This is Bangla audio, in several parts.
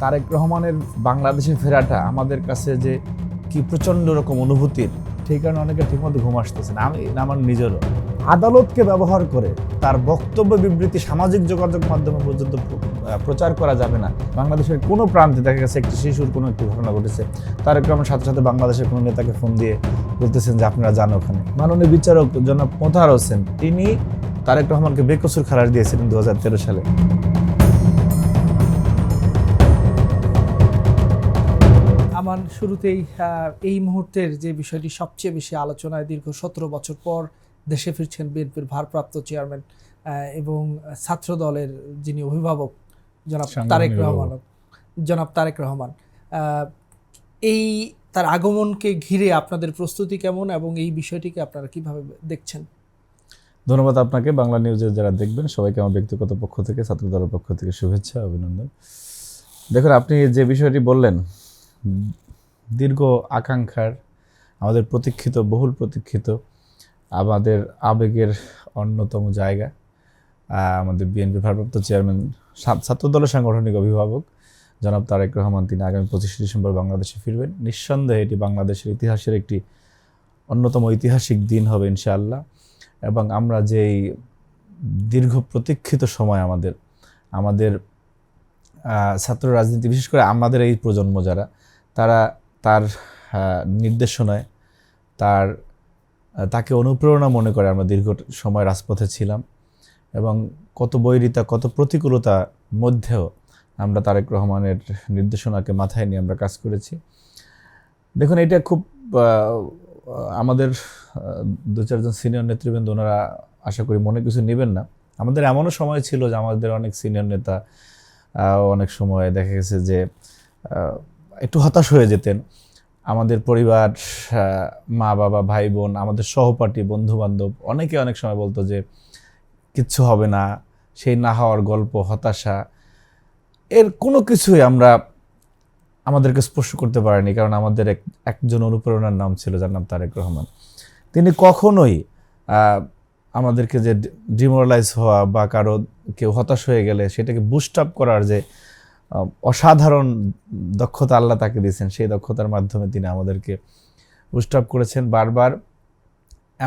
তারেক রহমানের বাংলাদেশে ফেরাটা আমাদের কাছে যে কি প্রচণ্ড রকম অনুভূতির, সেই কারণে অনেকে ঠিকমতো ঘুম আসতেছে না। আমার নিজেরও আদালতকে ব্যবহার করে তার বক্তব্য বিবৃতি সামাজিক যোগাযোগ মাধ্যমে পর্যন্ত প্রচার করা যাবে না। বাংলাদেশের কোনো প্রান্তে দেখা গেছে একটি শিশুর কোনো একটি ঘটনা ঘটেছে, তারেক রহমানের সাথে সাথে বাংলাদেশের কোনো নেতাকে ফোন দিয়ে বলতেছেন যে আপনারা যান ওখানে। মাননীয় বিচারক জনাব মোতাহার হোসেন তিনি তারেক রহমানকে বেকসুর খালাস দিয়েছিলেন 2013 সালে। আমার শুরুতেই এই মুহূর্তের যে বিষয়টি সবচেয়ে বেশি আলোচনায়, দীর্ঘ 17 বছর পর দেশে ফিরছেন বিএনপির ভারপ্রাপ্ত চেয়ারম্যান এবং ছাত্র দলের যিনি অভিভাবক জনাব তারেক রহমান, এই তার আগমনকে ঘিরে আপনাদের প্রস্তুতি কেমন এবং এই বিষয়টিকে আপনারা কিভাবে দেখছেন? ধন্যবাদ আপনাকে। বাংলা নিউজের যারা দেখবেন সবাইকে আমার ব্যক্তিগত পক্ষ থেকে, ছাত্র দলের পক্ষ থেকে শুভেচ্ছা, অভিনন্দন। দেখুন, আপনি যে বিষয়টি বললেন, দীর্ঘ আকাঙ্ক্ষার, আমাদের প্রতীক্ষিত, বহুল প্রতীক্ষিত, আমাদের আবেগের অন্যতম জায়গা, আমাদের বিএনপির ভারপ্রাপ্ত চেয়ারম্যান, ছাত্র দলের সাংগঠনিক অভিভাবক জনাব তারেক রহমান, তিনি আগামী 25 ডিসেম্বর বাংলাদেশে ফিরবেন। নিঃসন্দেহে এটি বাংলাদেশের ইতিহাসের একটি অন্যতম ঐতিহাসিক দিন হবে ইনশাআল্লাহ। এবং আমরা যেই দীর্ঘ প্রতীক্ষিত সময় আমাদের ছাত্র রাজনীতি, বিশেষ করে আমাদের এই প্রজন্ম যারা, তারা তার নির্দেশনায় তাকে অনুপ্রেরণা মনে করে আমরা দীর্ঘ সময় রাজপথে ছিলাম এবং কত বৈরিতা, কত প্রতিকূলতার মধ্যেও আমরা তারেক রহমানের নির্দেশনাকে মাথায় নিয়ে আমরা কাজ করেছি। দেখুন, এটা খুব আমাদের 2-4 জন সিনিয়র নেতৃবৃন্দ, ওনারা আশা করি মনে কিছু নেবেন না। আমাদের এমনও সময় ছিল যে আমাদের অনেক সিনিয়র নেতা অনেক সময় দেখা গেছে যে একটু হতাশ হয়ে যেতেন। আমাদের পরিবার, মা বাবা, ভাই বোন, আমাদের সহপাঠী, বন্ধু বান্ধব অনেকে অনেক সময় বলতো যে কিচ্ছু হবে না, সেই না হওয়ার গল্প, হতাশা, এর কোনো কিছুই আমাদেরকে স্পর্শ করতে পারেনি। কারণ আমাদের একজন অনুপ্রেরণার নাম ছিল, যার নাম তারেক রহমান। তিনি কখনোই আমাদেরকে যে ডিমোরালাইজ হওয়া বা কারো কেউ হতাশ হয়ে গেলে সেটাকে বুস্ট আপ করার যে অসাধারণ দক্ষতা আল্লাহ তাকে দিয়েছেন, সেই দক্ষতার মাধ্যমে তিনি আমাদেরকে বুস্ট আপ করেছেন বারবার।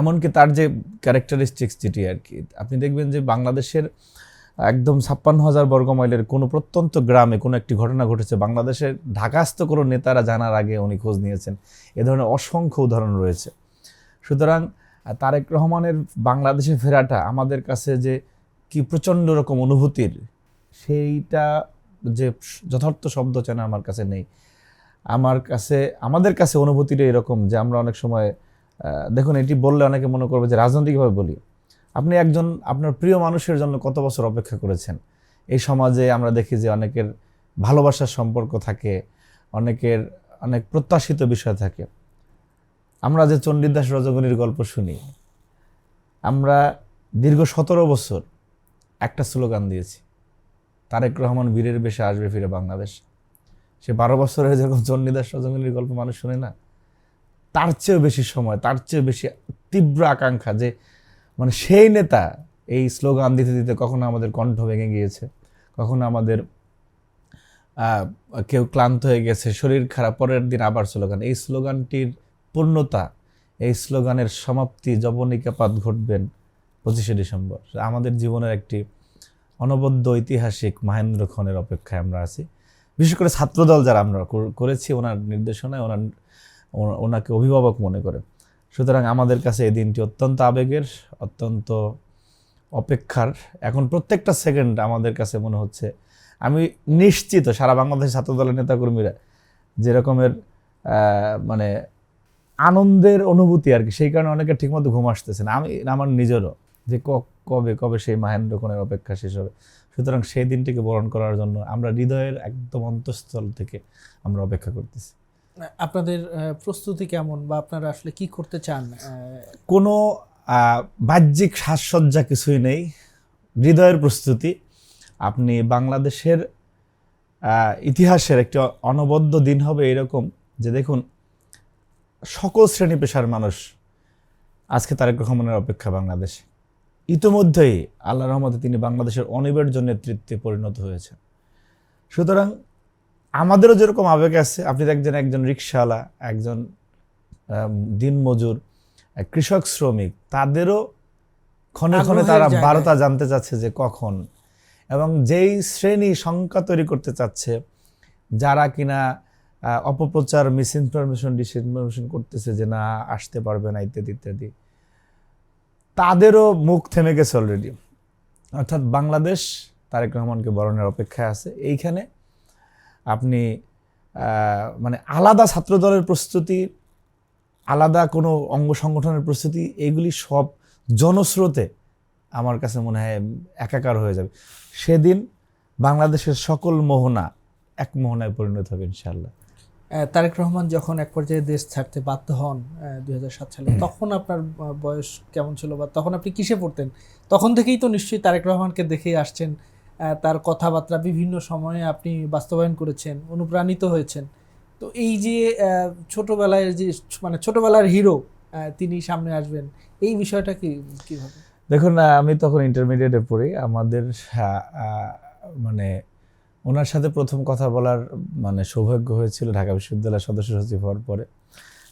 এমনকি তার যে ক্যারেক্টারিস্টিক্স যেটি আর কি, আপনি দেখবেন যে বাংলাদেশের একদম 56,000 বর্গমাইলের কোনো প্রত্যন্ত গ্রামে কোনো একটি ঘটনা ঘটেছে, বাংলাদেশের ঢাকাস্থ কোনো নেতারা জানার আগে উনি খোঁজ নিয়েছেন। এ ধরনের অসংখ্য উদাহরণ রয়েছে। সুতরাং তারেক রহমানের বাংলাদেশে ফেরাটা আমাদের কাছে যে কি প্রচণ্ড রকম অনুভূতির, সেইটা যে যথার্থ শব্দ চেনা আমার কাছে নেই। আমাদের কাছে অনুভূতিটা এরকম যে আমরা অনেক সময়, দেখুন, এটি বললে অনেকে মনে করবে যে রাজনৈতিকভাবে বলি। আপনি আপনার প্রিয় মানুষের জন্য কত বছর অপেক্ষা করেছেন। এই সমাজে আমরা দেখি যে অনেকের ভালোবাসার সম্পর্ক থাকে, অনেকের অনেক প্রত্যাশিত বিষয় থাকে। আমরা যে চণ্ডীদাস রজনীর গল্প শুনি, আমরা দীর্ঘ 17 বছর একটা স্লোগান দিয়েছি, তারেক রহমান বীরের বেশে আসবে ফিরে বাংলাদেশ। সে 12 বছরের যখন চণ্ডীদাস রজনীর গল্প মানুষ শুনে না, তার চেয়েও বেশি সময়, তার চেয়েও বেশি তীব্র আকাঙ্ক্ষা যে সেই নেতা এই স্লোগান দিতে দিতে কখনো আমাদের কণ্ঠ ভেঙে গিয়েছে, কখনো আমাদের কেউ ক্লান্ত হয়ে গেছে, শরীর খারাপ, পরের দিন আবার স্লোগান। এই স্লোগানটির পূর্ণতা, এই স্লোগানের সমাপ্তি, যবনিকাপাত ঘটবেন 25 ডিসেম্বর। আমাদের জীবনের একটি অনবদ্য ঐতিহাসিক মাহেন্দ্রক্ষণের অপেক্ষায় আমরা আছি। বিশেষ করে ছাত্রদল যারা আমরা করেছি ওনার নির্দেশনায়, ওনাকে অভিভাবক মনে করে। সুতরাং আমাদের কাছে এই দিনটি অত্যন্ত আবেগের, অত্যন্ত অপেক্ষার। এখন প্রত্যেকটা সেকেন্ড আমাদের কাছে মনে হচ্ছে, আমি নিশ্চিত সারা বাংলাদেশের ছাত্রদলের নেতাকর্মীরা যে রকমের আনন্দের অনুভূতি আর কি, সেই কারণে অনেকে ঠিকমতো ঘুম আসতেছে না। আমার নিজেরও যে কবে সেই মাহেন্দ্রক্ষণের অপেক্ষা শেষ হবে। সুতরাং সেই দিনটিকে বরণ করার জন্য আমরা হৃদয়ের একদম অন্তঃস্থল থেকে আমরা অপেক্ষা করতেছি। আপনাদের প্রস্তুতি কেমন, বা আপনারা আসলে কি করতে চান? কোনো বাহ্যিক সাজসজ্জা কিছুই নেই, হৃদয়ের প্রস্তুতি। আপনি বাংলাদেশের ইতিহাসের একটি অনবদ্য দিন হবে এরকম যে, দেখুন, সকল শ্রেণী পেশার মানুষ আজকে তারেক রহমানের অপেক্ষা বাংলাদেশে। ইতিমধ্যেই আল্লাহর রহমতে তিনি বাংলাদেশের অনিবার্য নেতৃত্বে পরিণত হয়েছেন। সুতরাং আমাদেরও যেরকম আবেগ আছে, আপনি দেখছেন একজন রিকশাওয়ালা, একজন দিনমজুর, কৃষক, শ্রমিক, তাদেরও ক্ষণে ক্ষণে তারা আগ্রহের বারতা জায়গায়। জানতে চাচ্ছে যে কখন, এবং যেই শ্রেণী সংখ্যা তৈরি করতে চাচ্ছে, যারা কিনা অপপ্রচার, মিসইনফরমেশন, ডিসইনফরমেশন করতেছে যে না আসতে পারবে না ইত্যাদি ইত্যাদি, তাদেরও মুখ থেমে গেছে অলরেডি। অর্থাৎ বাংলাদেশ তারেক রহমানকে বরণের অপেক্ষায় আছে। এইখানে আপনি মানে আলাদা ছাত্রদলের প্রস্তুতি, আলাদা কোনো অঙ্গ সংগঠনের প্রস্তুতি, এগুলি সব জনস্রোতে আমার কাছে মনে হয় একাকার হয়ে যাবে। সেদিন বাংলাদেশের সকল মোহনা এক মোহনায় পরিণত হবে ইনশাআল্লাহ। তারেক রহমান যখন এক পর্যায়ে দেশ ছাড়তে বাধ্য হন 2007 সালে, তখন আপনার বয়স কেমন ছিল, বা তখন আপনি কিসে পড়তেন? তখন থেকেই তো নিশ্চয়ই তারেক রহমানকে দেখেই আসছেন, তার কথাবার্তা বিভিন্ন সময়ে আপনি বাস্তবায়ন করেছেন, অনুপ্রাণিত হয়েছেন। তো এই যে ছোটবেলায় যে মানে ছোটবেলার হিরো তিনি সামনে আসবেন, এই বিষয়টা কিভাবে? দেখুন, আমি তখন ইন্টারমিডিয়েটে পড়ি। আমাদের মানে ওনার সাথে প্রথম কথা বলার মানে সৌভাগ্য হয়েছিল ঢাকা বিশ্ববিদ্যালয়ের সদস্য সচিব হওয়ার পরে।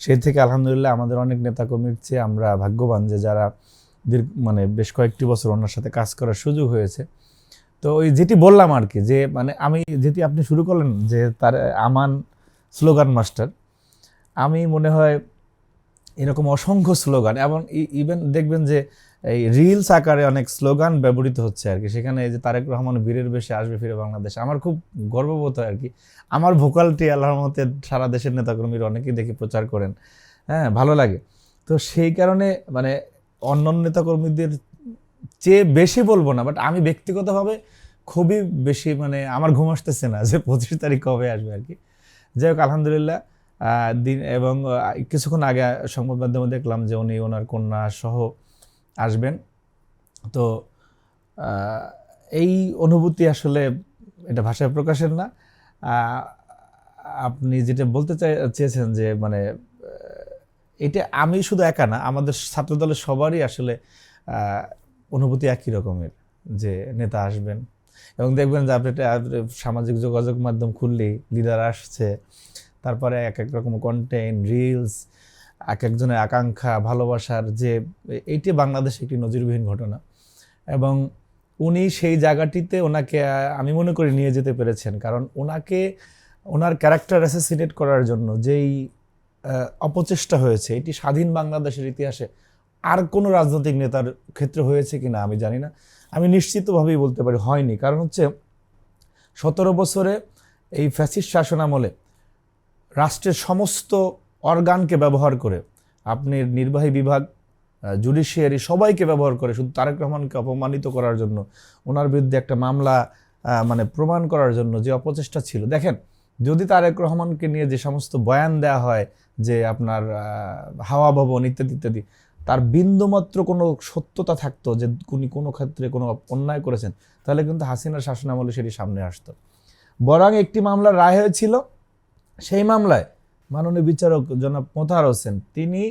সেই থেকে আলহামদুলিল্লাহ আমাদের অনেক নেতাকর্মীর চেয়ে আমরা ভাগ্যবান যে যারা মানে বেশ কয়েকটি বছর ওনার সাথে কাজ করার সুযোগ হয়েছে। তো ওই যেটি বললাম আর কি, যে মানে আমি যেটি আপনি শুরু করলেন যে তার আমান স্লোগান মাস্টার, আমি মনে হয় এরকম অসংখ্য স্লোগান, এবং ইভেন দেখবেন যে এই রিলস আকারে অনেক স্লোগান ব্যবহৃত হচ্ছে আর কি। সেখানে এই যে তারেক রহমান বীরের বেশে আসবে ফিরে বাংলাদেশ, আমার খুব গর্ববোধ হয় আর কি। আমার ভোকালটি আল্লাহর মতে সারা দেশের নেতাকর্মীরা অনেকেই দেখি প্রচার করেন, হ্যাঁ, ভালো লাগে। তো সেই কারণে মানে অন্যান্য নেতাকর্মীদের চেয়ে বেশি বলবো না, বাট আমি ব্যক্তিগতভাবে খুবই বেশি মানে আমার ঘুম আসতেছে না যে 25 তারিখ কবে আসবে আর কি। যাই হোক, আলহামদুলিল্লাহ দিন, এবং কিছুক্ষণ আগে সংবাদ মাধ্যমে দেখলাম যে উনি ওনার কন্যা সহ আসবেন। তো এই অনুভূতি আসলে এটা ভাষায় প্রকাশের না। আপনি যেটা বলতে চেয়েছেন যে মানে এটা আমি শুধু একা না, আমাদের ছাত্রদলের সবারই আসলে অনুভূতি একই রকমের যে নেতা আসবেন। এবং দেখবেন যে আপনি সামাজিক যোগাযোগ মাধ্যম খুললেই লিডার আসছে, তারপরে এক এক রকম কন্টেন্ট, রিলস, এক একজনের আকাঙ্ক্ষা, ভালোবাসার, যে এইটি বাংলাদেশে একটি নজিরবিহীন ঘটনা। এবং উনি সেই জায়গাটিতে ওনাকে আমি মনে করি নিয়ে যেতে পেরেছেন, কারণ ওনাকে ওনার ক্যারেক্টার অ্যাসাসিনেট করার জন্য যেই অপচেষ্টা হয়েছে, এটি স্বাধীন বাংলাদেশের ইতিহাসে আর কোনো রাজনৈতিক নেতার ক্ষেত্রে হয়েছে কিনা আমি জানি না। আমি নিশ্চিতভাবেই বলতে পারি হয়নি। কারণ হচ্ছে 17 বছরে এই ফ্যাসিস্ট শাসনামলে রাষ্ট্রের সমস্ত অর্গানকে ব্যবহার করে, আপনি নির্বাহী বিভাগ, জুডিশিয়ারি, সবাইকে ব্যবহার করে শুধু তারেক রহমানকে অপমানিত করার জন্য, ওনার বিরুদ্ধে একটা মামলা মানে প্রমাণ করার জন্য যে অপচেষ্টা ছিল। দেখেন, যদি তারেক রহমানকে নিয়ে যে সমস্ত বয়ান দেওয়া হয় যে আপনার হাওয়া ভবন ইত্যাদি ইত্যাদি, তার বিন্দুমাত্র কোনো সত্যতা থাকতো যে উনি কোনো ক্ষেত্রে কোনো অন্যায় করেছেন, তাহলে কিন্তু হাসিনার শাসনামলে সেটি সামনে আসতো। বরং একটি মামলার রায় হয়েছিল, সেই মামলায় মাননীয় বিচারক জনাব মোতাহার হোসেন তিনি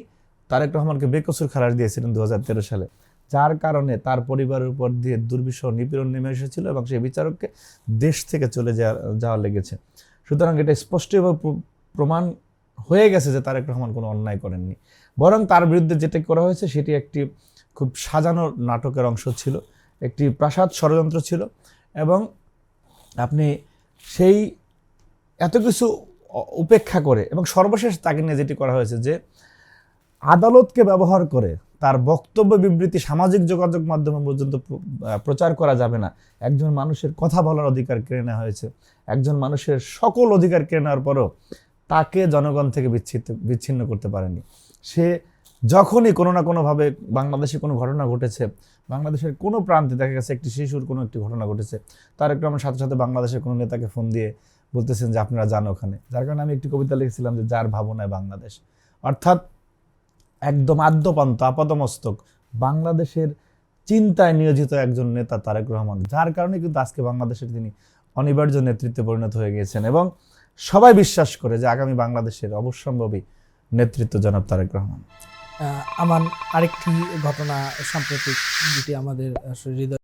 তারেক রহমানকে বেকসুর খালাস দিয়েছিলেন 2013 সালে, যার কারণে তার পরিবারের উপর দিয়ে দুর্বিষহ নিপীড়ন নেমে এসেছিল এবং সেই বিচারককে দেশ থেকে চলে যাওয়া লেগেছে। সুতরাং এটা স্পষ্টভাবে প্রমাণ হয়ে গেছে যে তারেক রহমান কোনো অন্যায় করেননি, বরং তার বিরুদ্ধে যেটা করা হয়েছে সেটি একটি খুব সাজানো নাটকের অংশ ছিল, একটি প্রাসাদ ষড়যন্ত্র ছিল। এবং আপনি সেই এত কিছু উপেক্ষা করে, এবং সর্বশেষ তাকে নিয়ে যেটি করা হয়েছে যে আদালতকে ব্যবহার করে তার বক্তব্য বিবৃতি সামাজিক যোগাযোগ মাধ্যমে পর্যন্ত প্রচার করা যাবে না, একজন মানুষের কথা বলার অধিকার কেড়ে নেওয়া হয়েছে। একজন মানুষের সকল অধিকার কেড়ে নেওয়ার পরও তাকে জনগণ থেকে বিচ্ছিন্ন করতে পারেনি। সে যখনই কোনো না কোনোভাবে বাংলাদেশে কোনো ঘটনা ঘটেছে, বাংলাদেশের কোনো প্রান্তে দেখা গেছে একটি শিশুর কোনো একটি ঘটনা ঘটেছে, তার একটু আমার সাথে সাথে বাংলাদেশের কোনো নেতাকে ফোন দিয়ে বলতেছেন যে আপনারা যান ওখানে। যার কারণে আমি একটি কবিতা লিখেছিলাম যে যার ভাবনায় বাংলাদেশ, অর্থাৎ একদম আদ্যপান্ত আপাদমস্তক বাংলাদেশের চিন্তায় নিয়োজিত একজন নেতা তারেক রহমান, যার কারণে কিন্তু আজকে বাংলাদেশের তিনি অনিবার্য নেতৃত্বে পরিণত হয়ে গিয়েছেন, এবং সবাই বিশ্বাস করে যে আগামী বাংলাদেশের অবশ্যম্ভাবী নেতৃত্ব জনাব তারেক রহমান। আমার আরেকটি ঘটনা সাম্প্রতিক, যেটি আমাদের হৃদয়